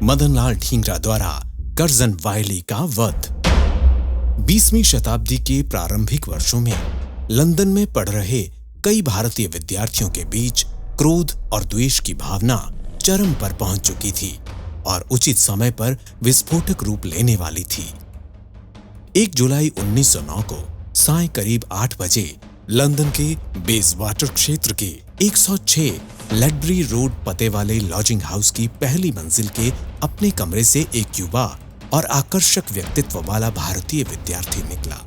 मदनलाल ढींगरा द्वारा कर्जन वायली का वध। 20वीं शताब्दी के प्रारंभिक वर्षों में लंदन में पढ़ रहे कई भारतीय विद्यार्थियों के बीच क्रोध और द्वेष की भावना चरम पर पहुंच चुकी थी और उचित समय पर विस्फोटक रूप लेने वाली थी। 1 जुलाई 1909 को साय करीब 8 बजे लंदन के बेजवाटर क्षेत्र के 106 लेडबरी रोड पते वाले लॉजिंग हाउस की पहली मंजिल के अपने कमरे से एक युवा और आकर्षक व्यक्तित्व वाला भारतीय विद्यार्थी निकला।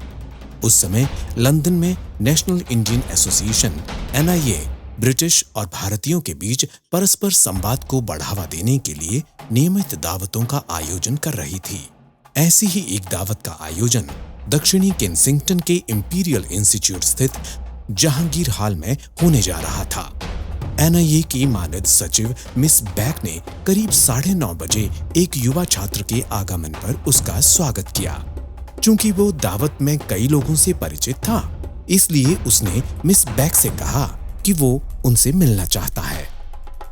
उस समय लंदन में national Indian association NIA British और भारतीयों के बीच परस्पर संवाद को बढ़ावा देने के लिए नियमित दावतों का आयोजन कर रही थी। ऐसी ही एक दावत का आयोजन दक्षिणी केंसिंगटन के इंपीरियल इंस्टीट्यूट स्थित जहांगीर हॉल में होने जा रहा था। NIA की मानद सचिव मिस बैक ने करीब 9:30 बजे एक युवा छात्र के आगमन पर उसका स्वागत किया। चूंकि वो दावत में कई लोगों से परिचित था, इसलिए उसने मिस बैक से कहा कि वो उनसे मिलना चाहता है।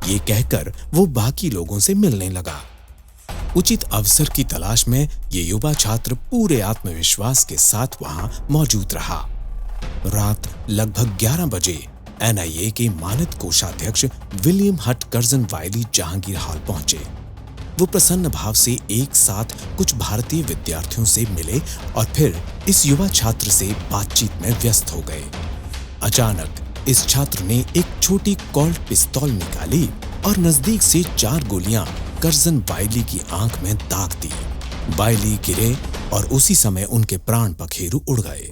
ये कहकर वो बाकी लोगों से मिलने लगा। उचित अवसर की तलाश में ये युवा छात्र पूरे आत्मविश्वास के साथ वहां मौजूद रहा। रात लगभग 11 बजे NIA के मानद कोषाध्यक्ष विलियम हट कर्जन वायली जहांगीर हॉल पहुंचे। वो प्रसन्न भाव से एक साथ कुछ भारतीय विद्यार्थियों से मिले और फिर इस युवा छात्र से बातचीत में व्यस्त हो गए। अचानक इस छात्र ने एक छोटी कॉल्ट पिस्तौल निकाली और नजदीक से 4 गोलियां कर्जन वायली की आंख में दाग दी। वायली गिरे और उसी समय उनके प्राण पखेरु उड़ गए।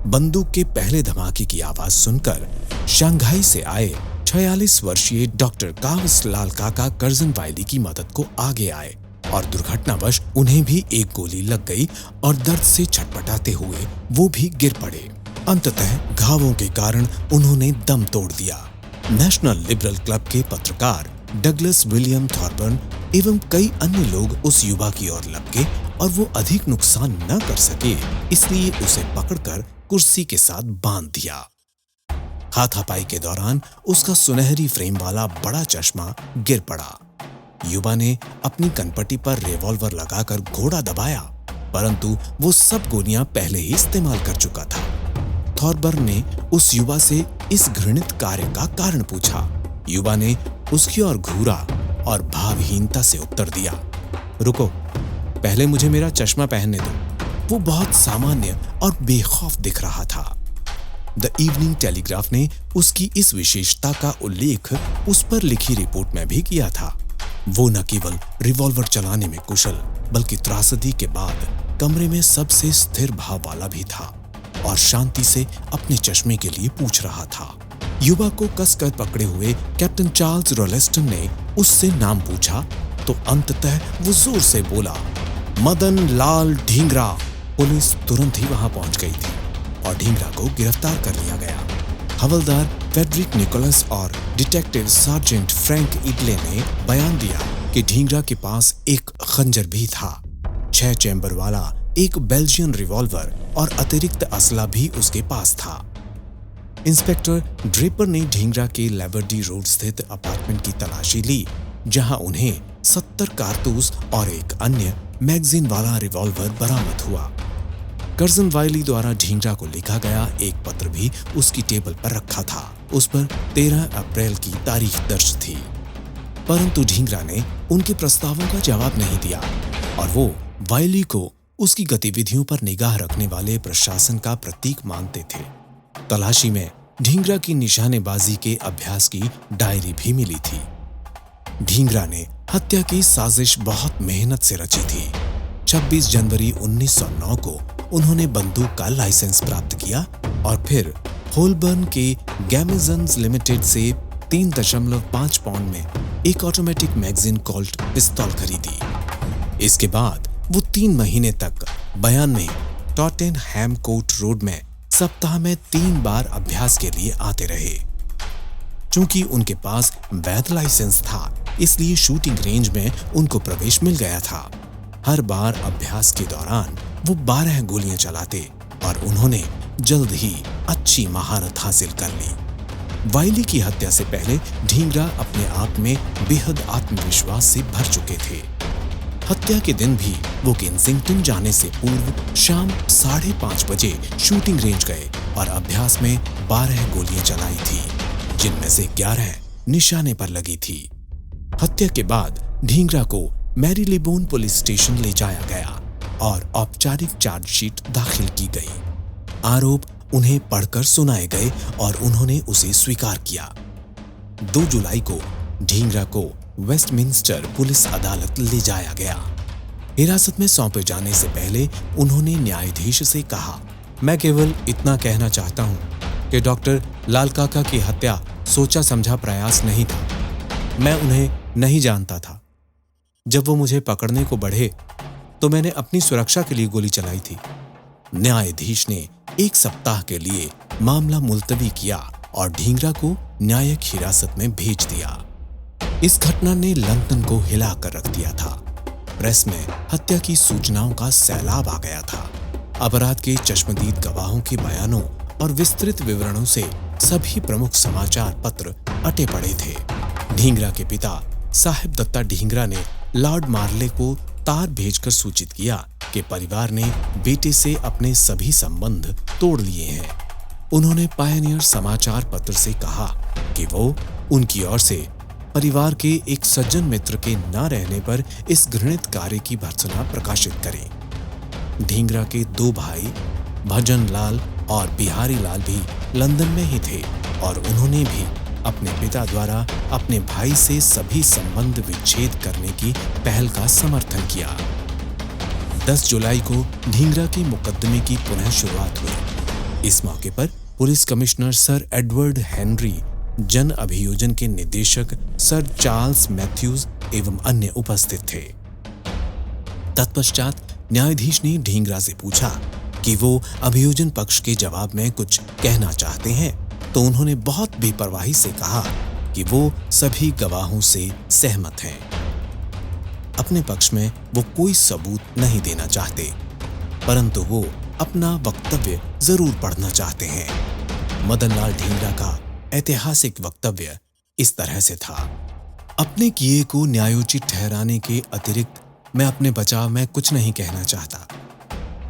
बंदूक के पहले धमाके की आवाज सुनकर शंघाई से आए 46 वर्षीय डॉक्टर कावस लाल काका कर्जन वायली की मदद को आगे आए और दुर्घटनावश उन्हें भी एक गोली लग गई और दर्द से छटपटाते हुए वो भी गिर पड़े। अंततः घावों के कारण उन्होंने दम तोड़ दिया। नेशनल लिबरल क्लब के पत्रकार डगलस विलियम थॉर्बर्न एवं कई अन्य लोग उस युवा की ओर लपके और वो अधिक नुकसान न कर सके, इसलिए उसे पकड़कर कुर्सी के साथ बांध दिया। हाथापाई के दौरान उसका सुनहरी फ्रेम वाला बड़ा चश्मा गिर पड़ा। युवा ने अपनी कनपट्टी पर रिवॉल्वर लगाकर घोड़ा दबाया, परंतु वो सब गोलियां पहले ही इस्तेमाल कर चुका था। थॉर्बर्न ने उस युवा से इस घृणित कार्य का कारण पूछा। युवा ने उसकी ओर घूरा और भावहीनता से उत्तर दिया, रुको, पहले मुझे मेरा चश्मा पहनने दो। वो बहुत सामान्य और बेखौफ दिख रहा था। द इवनिंग टेलीग्राफ ने उसकी इस विशेषता का उल्लेख उस पर लिखी रिपोर्ट में भी किया था। वो न केवल रिवॉल्वर चलाने में कुशल, बल्कि त्रासदी के बाद कमरे में सबसे स्थिर भाव वाला भी था और शांति से अपने चश्मे के लिए पूछ रहा था। युवा को कसकर पकड़े हुए कैप्टन चार्ल्स रोलेस्टन ने उससे नाम पूछा तो अंततः वो जोर से बोला, मदन लाल ढींगरा। पुलिस तुरंत ही वहां पहुंच गई थी और ढींगरा को गिरफ्तार कर लिया गया। हवलदार फेडरिक निकोलस और डिटेक्टिव सार्जेंट फ्रैंक इडले ने बयान दिया कि ढींगरा के पास एक खंजर भी था। 6 चैम्बर वाला एक बेल्जियन रिवॉल्वर और अतिरिक्त असला भी उसके पास था। इंस्पेक्टर ड्रेपर ने ढींगरा के लेबर्डी रोड स्थित अपार्टमेंट की तलाशी ली, जहां उन्हें 70 कारतूस और एक अन्य मैगजीन वाला रिवॉल्वर बरामद हुआ। कर्जन वायली द्वारा ढींगरा को लिखा गया एक पत्र भी उसकी टेबल पर रखा था। उस पर 13 अप्रैल की तारीख दर्ज थी, परंतु ढींगरा ने उनके प्रस्तावों का जवाब नहीं दिया और वो वायली को उसकी गतिविधियों पर निगाह रखने वाले प्रशासन का प्रतीक मानते थे। तलाशी में ढींगरा की निशानेबाजी के अभ्यास की डायरी भी मिली थी। ढींगरा ने हत्या की साजिश बहुत मेहनत से रची थी। 26 जनवरी 1909 को उन्होंने बंदूक का लाइसेंस प्राप्त किया और फिर होलबर्न के गैमेजन्स लिमिटेड से 3.5 पाउंड में एक ऑटोमेटिक मैगजीन कॉल्ट पिस्तौल खरीदी। इसके बाद वो 3 महीने तक बयान में टॉटेनहैम कोर्ट रोड में सप्ताह में 3 बार अभ्यास के लिए आते रहे। चूंकि उनके पास वैध लाइसेंस था, इसलिए शूटिंग रेंज में उनको प्रवेश मिल गया था। हर बार अभ्यास के दौरान वो 12 गोलियां चलाते और उन्होंने जल्द ही अच्छी महारत हासिल कर ली। वायली की हत्या से पहले ढींगरा अपने आप में बेहद आत्मविश्वास से भर चुके थे। हत्या के दिन भी वो केंसिंगटन जाने से पूर्व शाम 5:30 बजे शूटिंग रेंज गए और अभ्यास में 12 गोलियां चलाई थी, जिनमें से 11 निशाने पर लगी थी। हत्या के बाद ढींगरा को मैरीलेबोन पुलिस स्टेशन ले जाया गया और औपचारिक चार्जशीट दाखिल की गई। आरोप उन्हें पढ़कर सुनाए गए और उन्होंने उसे स्वीकार किया। 2 जुलाई को ढींगरा को वेस्टमिंस्टर पुलिस अदालत ले जाया गया। हिरासत में सौंपे जाने से पहले उन्होंने न्यायाधीश से कहा, मैं केवल इतना कहना चाहता हूं कि डॉक्टर लाल काका की हत्या सोचा समझा प्रयास नहीं था। मैं उन्हें नहीं जानता था। जब वो मुझे पकड़ने को बढ़े तो मैंने अपनी सुरक्षा के लिए गोली चलाई थी। न्यायाधीश ने 1 सप्ताह के लिए मामला मुलतवी किया और ढींगरा को न्यायिक हिरासत में भेज दिया। इस घटना ने लंदन को हिला कर रख दिया था। प्रेस में हत्या की सूचनाओं का सैलाब आ गया था। अपराध के चश्मदीद गवाहों के बयानों और विस्तृत विवरणों से सभी प्रमुख समाचार पत्र अटे पड़े थे। ढींगरा के पिता साहिब दत्ता ढींगरा ने लॉर्ड मार्ले को तार भेजकर सूचित किया कि परिवार ने बेटे से अपने सभी संबंध तोड़ लिए हैं। उन्होंने पायनियर समाचार पत्र से कहा कि वो उनकी ओर से परिवार के एक सज्जन मित्र के न रहने पर इस घृणित कार्य की भर्त्सना प्रकाशित करें। ढींगरा के 2 भाई भजन लाल और बिहारी लाल भी लंदन में ही थे और उन्होंने भी अपने पिता द्वारा अपने भाई से सभी संबंध विच्छेद करने की पहल का समर्थन किया। 10 जुलाई को ढींगरा के मुकदमे की पुनः शुरुआत हुई। इस मौके पर police commissioner sir Edward Henry, जन अभियोजन के निदेशक सर चार्ल्स मैथ्यूज एवं अन्य उपस्थित थे। तत्पश्चात न्यायाधीश ने ढींगरा से पूछा कि वो अभियोजन पक्ष के जवाब में कुछ कहना चाहते हैं, तो उन्होंने बहुत बेपरवाही से कहा कि वो सभी गवाहों से सहमत हैं। अपने पक्ष में वो कोई सबूत नहीं देना चाहते, परंतु वो अपना वक्तव्य जरूर पढ़ना चाहते हैं। मदनलाल ढींगरा का ऐतिहासिक वक्तव्य इस तरह से था, अपने किए को न्यायोचित ठहराने के अतिरिक्त मैं अपने बचाव में कुछ नहीं कहना चाहता।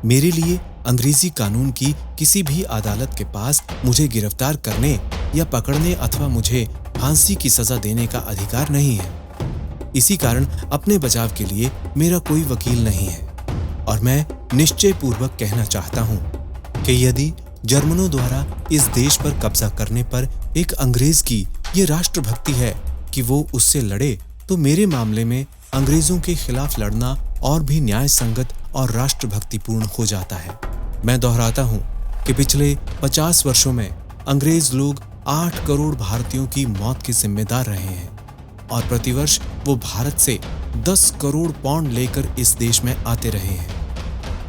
मेरे लिए अंग्रेजी कानून की किसी भी अदालत के पास मुझे गिरफ्तार करने या पकड़ने अथवा मुझे फांसी की सजा देने का अधिकार नहीं है। इसी कारण अपने बचाव के लिए मेरा कोई वकील नहीं है और मैं निश्चय पूर्वक कहना चाहता हूं कि यदि जर्मनों द्वारा इस देश पर कब्जा करने पर एक अंग्रेज की ये राष्ट्रभक्ति है कि वो उससे लड़े, तो मेरे मामले में अंग्रेजों के खिलाफ लड़ना और भी न्याय संगत और राष्ट्रभक्तिपूर्ण हो जाता है। मैं दोहराता हूँ कि पिछले 50 वर्षों में अंग्रेज लोग 8 करोड़ भारतीयों की मौत के जिम्मेदार रहे हैं और प्रतिवर्ष वो भारत से 10 करोड़ पाउंड लेकर इस देश में आते रहे हैं।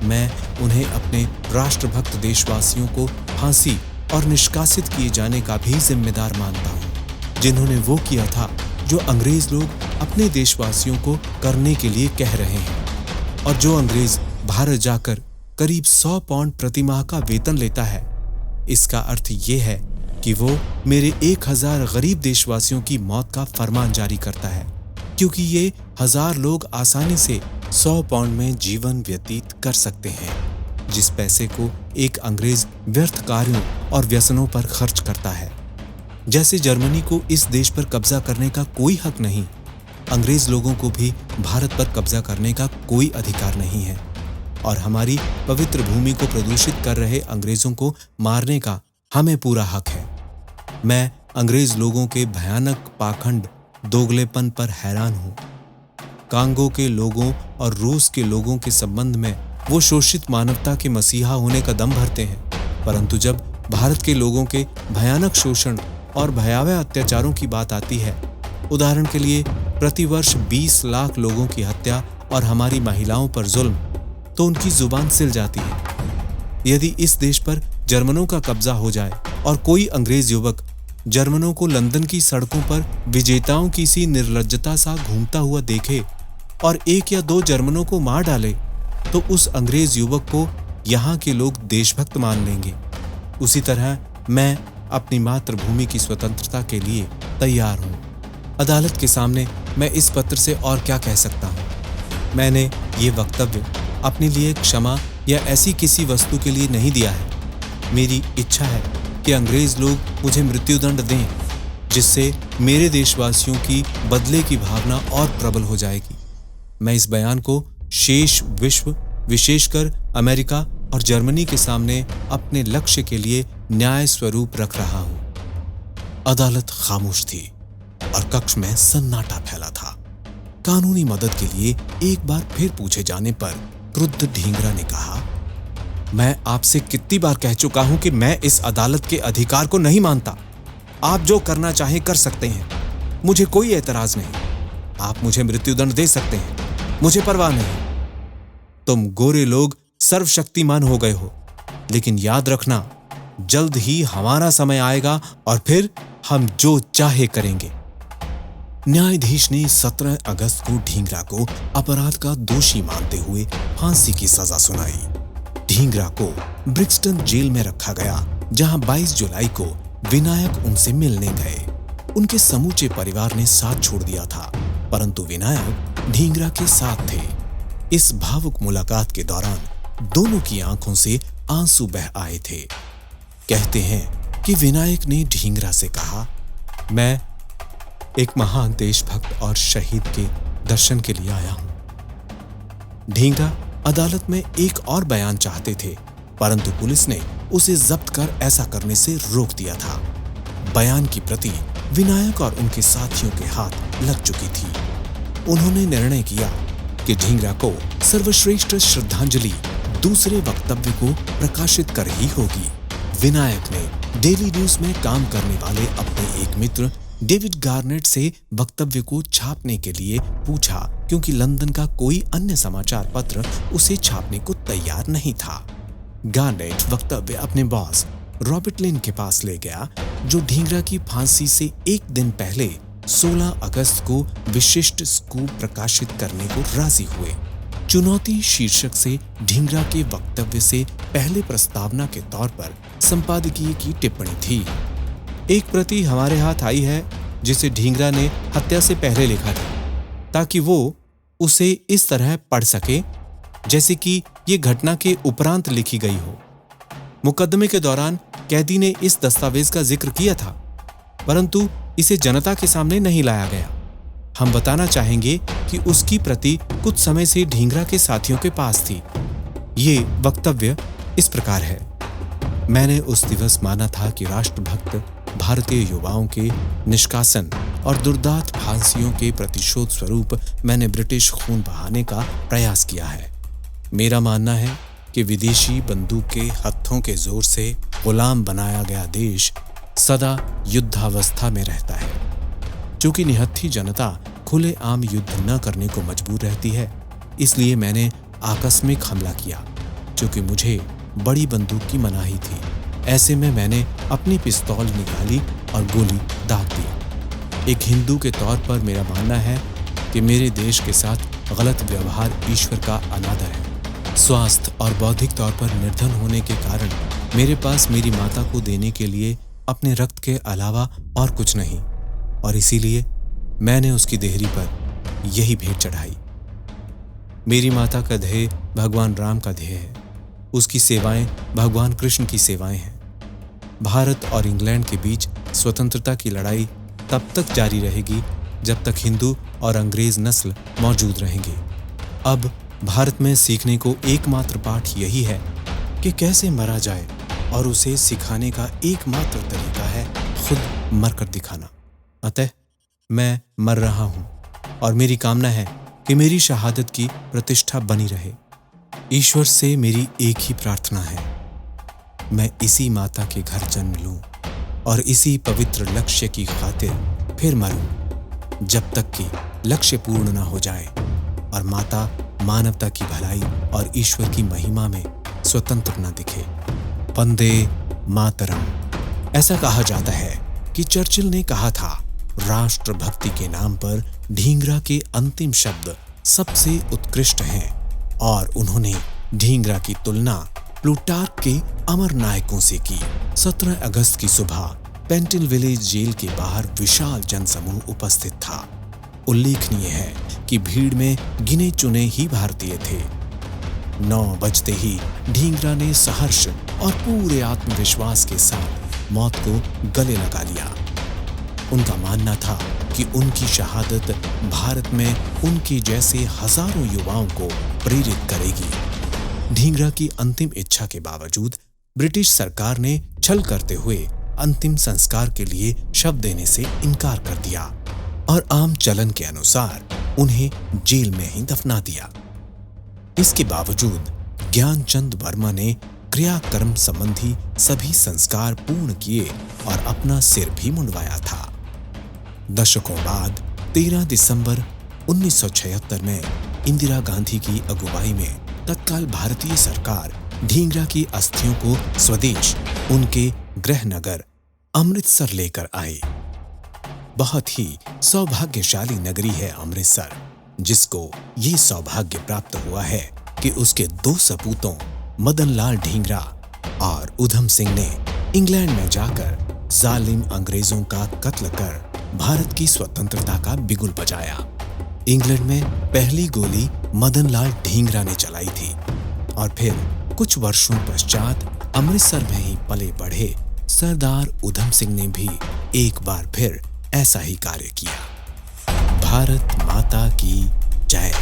मैं उन्हें अपने राष्ट्रभक्त देशवासियों को फांसी और निष्कासित किए जाने का भी जिम्मेदार मानता हूँ, जिन्होंने वो किया था जो अंग्रेज लोग अपने देशवासियों को करने के लिए कह रहे हैं। और जो अंग्रेज भारत जाकर करीब 100 पाउंड प्रति माह का वेतन लेता है, इसका अर्थ ये है कि वो मेरे 1000 गरीब देशवासियों की मौत का फरमान जारी करता है, क्योंकि ये 1000 लोग आसानी से 100 पाउंड में जीवन व्यतीत कर सकते हैं, जिस पैसे को एक अंग्रेज व्यर्थ कार्यों और व्यसनों पर खर्च करता है। जैसे जर्मनी को इस देश पर कब्जा करने का कोई हक नहीं, अंग्रेज लोगों को भी भारत पर कब्जा करने का कोई अधिकार नहीं है और हमारी पवित्र भूमि को प्रदूषित कर रहे अंग्रेजों को मारने का हमें पूरा हक है। मैं अंग्रेज लोगों के भयानक पाखंड दोगलेपन पर हैरान हूँ। कांगो के लोगों और रूस के लोगों के संबंध में वो शोषित मानवता के मसीहा होने का दम भरते हैं, परंतु जब भारत के लोगों के भयानक शोषण और भयावह अत्याचारों की बात आती है, उदाहरण के लिए प्रतिवर्ष 20 लाख लोगों की हत्या और हमारी महिलाओं पर जुल्म, तो उनकी जुबान सिल जाती है। यदि इस देश पर जर्मनों का कब्जा हो जाए और कोई अंग्रेज युवक जर्मनों को लंदन की सड़कों पर विजेताओं की सी निर्लज्जता सा घूमता हुआ देखे और 1 या 2 जर्मनों को मार डाले, तो उस अंग्रेज युवक को यहाँ के लोग देशभक्त मान लेंगे। उसी तरह मैं अपनी मातृभूमि की स्वतंत्रता के लिए तैयार हूँ। अदालत के सामने मैं इस पत्र से और क्या कह सकता हूँ। मैंने ये वक्तव्य अपने लिए क्षमा या ऐसी किसी वस्तु के लिए नहीं दिया है। मेरी इच्छा है कि अंग्रेज लोग मुझे मृत्युदंड दें, जिससे मेरे देशवासियों की बदले की भावना और प्रबल हो जाएगी। मैं इस बयान को शेष विश्व, विशेषकर अमेरिका और जर्मनी के सामने अपने लक्ष्य के लिए न्याय स्वरूप रख रहा हूं। अदालत खामोश थी और कक्ष में सन्नाटा फैला था। कानूनी मदद के लिए एक बार फिर पूछे जाने पर क्रुद्ध ढींगरा ने कहा, मैं आपसे कितनी बार कह चुका हूं कि मैं इस अदालत के अधिकार को नहीं मानता। आप जो करना चाहें कर सकते हैं, मुझे कोई एतराज नहीं। आप मुझे मृत्युदंड दे सकते हैं, मुझे परवाह नहीं। तुम गोरे लोग सर्वशक्तिमान हो गए हो, लेकिन याद रखना, जल्द ही हमारा समय आएगा और फिर हम जो चाहे करेंगे। न्यायाधीश ने 17 अगस्त को ढींगरा को अपराध का दोषी मानते हुए फांसी की सजा सुनाई। ढींगरा को ब्रिक्सटन जेल में रखा गया, जहां 22 जुलाई को विनायक उनसे मिलने गए। उनके समूचे परिवार ने साथ छोड़ दिया था, परंतु विनायक ढींगरा के साथ थे। इस भावुक मुलाकात के दौरान दोनों की आंखों से आंसू बह आए थे। कहते हैं कि विनायक ने ढींगरा से कहा, मैं एक महान देशभक्त और शहीद के दर्शन के लिए आया हूं। ढींगरा अदालत में एक और बयान चाहते थे, परंतु पुलिस ने उसे जब्त कर ऐसा करने से रोक दिया था। बयान की प्रति विनायक और उनके साथियों के हाथ लग चुकी थी। उन्होंने निर्णय किया कि ढींगरा को सर्वश्रेष्ठ श्रद्धांजलि दूसरे वक्तव्य को प्रकाशित कर ही होगी। विनायक ने डेली न्यूज में काम करने वाले अपने एक मित्र डेविड गार्नेट से वक्तव्य को छापने के लिए पूछा, क्योंकि लंदन का कोई अन्य समाचार पत्र उसे छापने को तैयार नहीं था। गार्नेट वक्तव्य अपने बॉस रॉबर्ट लिन के पास ले गया, जो ढींगरा की फांसी से एक दिन पहले 16 अगस्त को विशिष्ट स्कूप प्रकाशित करने को राजी हुए। चुनौती शीर्षक से ढींगरा के वक्तव्य से पहले प्रस्तावना के तौर पर संपादकीय की टिप्पणी थी। एक प्रति हमारे हाथ आई है, जिसे ढींगरा ने हत्या से पहले लिखा था, ताकि वो उसे इस तरह पढ़ सके जैसे कि ये घटना के उपरांत लिखी गई हो। मुकदमे के दौरान कैदी ने इस दस्तावेज का जिक्र किया था, परंतु इसे जनता के सामने नहीं लाया गया। हम बताना चाहेंगे कि उसकी प्रति कुछ समय से ढींगरा के साथियों के पास थी। ये वक्तव्य इस प्रकार है। मैंने उस दिवस माना था कि राष्ट्रभक्त भारतीय युवाओं के निष्कासन और दुर्दांत फांसियों के प्रतिशोध स्वरूप मैंने ब्रिटिश खून बहाने का प्रयास किया है। मेरा मानना है कि विदेशी बंदूक के हत्थों के जोर से गुलाम बनाया गया देश सदा युद्धावस्था में रहता है। चूंकि निहत्थी जनता खुले आम युद्ध न करने को मजबूर रहती है, इसलिए मैंने आकस्मिक हमला किया। चूंकि मुझे बड़ी बंदूक की मनाही थी, ऐसे में मैंने अपनी पिस्तौल निकाली और गोली दाग दी। एक हिंदू के तौर पर मेरा मानना है कि मेरे देश के साथ गलत व्यवहार ईश्वर का अनादर है। स्वास्थ्य और बौद्धिक तौर पर निर्धन होने के कारण मेरे पास मेरी माता को देने के लिए अपने रक्त के अलावा और कुछ नहीं, और इसीलिए मैंने उसकी देहरी पर यही भेंट चढ़ाई। मेरी माता का ध्येय भगवान राम का ध्येय है, उसकी सेवाएं भगवान कृष्ण की सेवाएं हैं। भारत और इंग्लैंड के बीच स्वतंत्रता की लड़ाई तब तक जारी रहेगी जब तक हिंदू और अंग्रेज नस्ल मौजूद रहेंगे। अब भारत में सीखने को एकमात्र पाठ यही है कि कैसे मरा जाए, और उसे सिखाने का एकमात्र तरीका है खुद मरकर दिखाना। अतः मैं मर रहा हूं और मेरी कामना है कि मेरी शहादत की प्रतिष्ठा बनी रहे। ईश्वर से मेरी एक ही प्रार्थना है, मैं इसी माता के घर जन्म लूं और इसी पवित्र लक्ष्य की खातिर फिर मरूं, जब तक कि लक्ष्य पूर्ण न हो जाए और माता मानवता की भलाई और ईश्वर की महिमा में स्वतंत्र न दिखे। वंदे मातरम। ऐसा कहा जाता है कि चर्चिल ने कहा था, राष्ट्रभक्ति के नाम पर ढींगरा के अंतिम शब्द सबसे उत्कृष्ट हैं, और उन्होंने ढींगरा की तुलना प्लूटार्क के अमर नायकों से की। 17 अगस्त की सुबह पेंटिल विलेज जेल के बाहर विशाल जनसमूह उपस्थित था। उल्लेखनीय है कि भीड़ में गिने चुने ही भारतीय थे। 9 बजते ही ढींगरा ने सहर्ष और पूरे आत्मविश्वास के साथ मौत को गले लगा लिया। उनका मानना था कि उनकी शहादत भारत में उनके जैसे हजारों युवाओं को प्रेरित करेगी। ढींगरा की अंतिम इच्छा के बावजूद ब्रिटिश सरकार ने छल करते हुए अंतिम संस्कार के लिए शव देने से इनकार कर दिया और आम चलन के अनुसार उन्हें जेल में ही दफना दिया। इसके बावजूद ज्ञानचंद वर्मा ने क्रियाकर्म संबंधी सभी संस्कार पूर्ण किए और अपना सिर भी मुंडवाया था। दशकों बाद 13 दिसंबर 1976 में इंदिरा गांधी की अगुवाई में तत्काल भारतीय सरकार ढींगरा की अस्थियों को स्वदेश उनके गृह नगर अमृतसर लेकर आई। बहुत ही सौभाग्यशाली नगरी है अमृतसर, जिसको ये सौभाग्य प्राप्त हुआ है कि उसके 2 सपूतों मदन लाल ढींगरा और उधम सिंह ने इंग्लैंड में जाकर जालिम अंग्रेजों का कत्ल कर भारत की स्वतंत्रता का बिगुल बजाया। इंग्लैंड में पहली गोली मदन लाल ढींगरा ने चलाई थी और फिर कुछ वर्षों पश्चात अमृतसर में ही पले बढ़े सरदार उधम सिंह ने भी एक बार फिर ऐसा ही कार्य किया। भारत माता की जय।